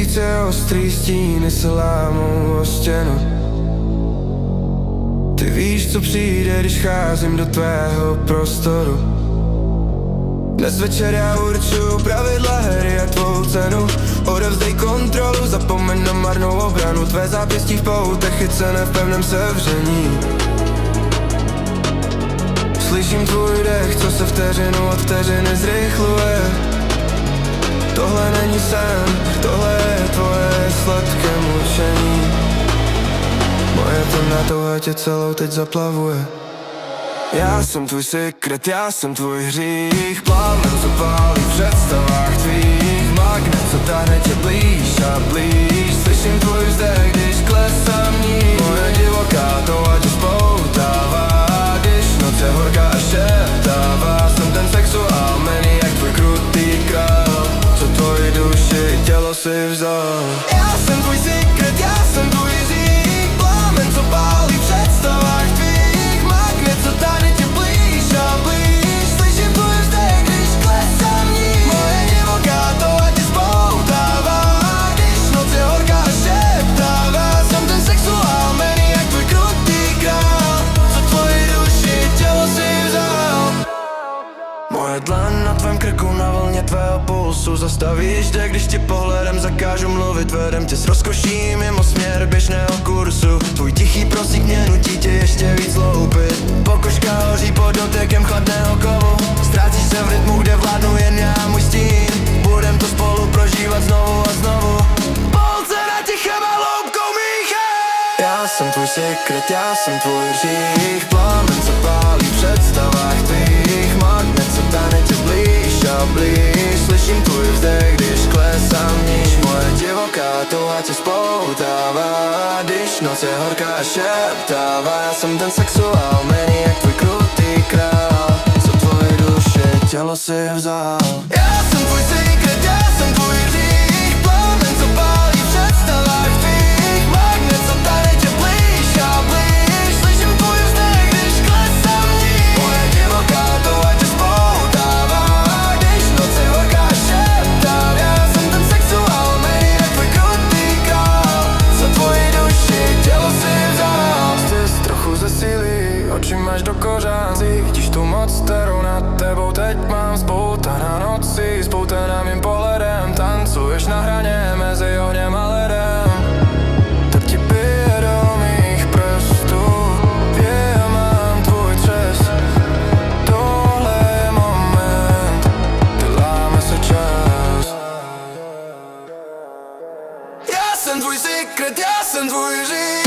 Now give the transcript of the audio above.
Měsíce ostrý stíny se lámou o stěnu. Ty víš, co přijde, když cházím do tvého prostoru. Dnes večer já určuju pravidla hry a tvou cenu. Odevzdej kontrolu, zapomeň na marnou obranu. Tvé zápěstí v poutech chycené v pevném sevření. Slyším tvůj dech, co se vteřinu od vteřiny zrychluje. Tohle není sen, tohle je tvoje sladké mučení. Moje temná touha tě celou teď zaplavuje. Já jsem tvůj sekret, já jsem tvůj hřích. Plamen, co pálí v představách tvých. Magnet, co táhne tě blíž a blíž. Slyším tvůj vzdech, když klesám níž. Moje divoká touha tě spoutává, když noc je horká a šeptává. Jsem ten sexuál maniak, tvůj krutý král, co tvoji duši tělo si vzal. Já jsem tvůj sekret, já jsem tvůj hřích. Plamen, co pálí v představách tvých. Magnet, co táhne tě blíž a blíž. Slyším tvůj vzdech, když klesám níž. Moje divoká touha tě spoutává, když noc je horká a šeptává. Jsem ten sexuál maniak, tvůj krutý král, co tvoji duši tělo si vzal. Moje dlan na tvém krku, na vlně tvého pulsu. Zastavíš dech, když ti pohledem zakážu mluvit. Vedem tě s rozkoší mimo směr běžného kursu. Tvůj tichý prosík mě nutí tě ještě víc loupit. Pokožka hoří pod dotekem chladného kovu. Ztrácíš se v rytmu, kde vládnu jen já a můj stín. Budem to spolu prožívat znovu a znovu. Polce na tichem a loupkou mícha. Já jsem tvůj sekret, já jsem tvůj hřích. Plamen, co pálí v představách tvých. Magnet, co táhne tě blíž a blíž. Slyším tvůj vzdech, když klesám níž. Moje divoká touha tě spoutává, když noc je horká a šeptává. Já jsem ten sexuál maniak, tvůj krutý král, co tvoji duši tělo si vzal. Já jsem tvůj sekret, já jsem tvůj hřích. Plamen, co pálí v představách tvých. Magnet, co táhne tě blíž a blíž. Slyším tvůj vzdech, když klesám níž. Moje divoká touha tě spoutává, když noc je horká a šeptává. Já jsem ten sexuál maniak, tvůj krutý král, co tvoji duši tělo si vzal. Stěz trochu zesílí, oči máš do kořán. Cítíš tu moc, kterou nad tebou teď mám. Spoutaná nocí, spoutaná mým pohledem. Tancuješ na hraně mezi ohněm a ledem. Tak ti bije do mých prstů. Já mám tvůj třes. Tohle je moment, kdy láme se čas. Já jsem tvůj sekret, já jsem tvůj hřích.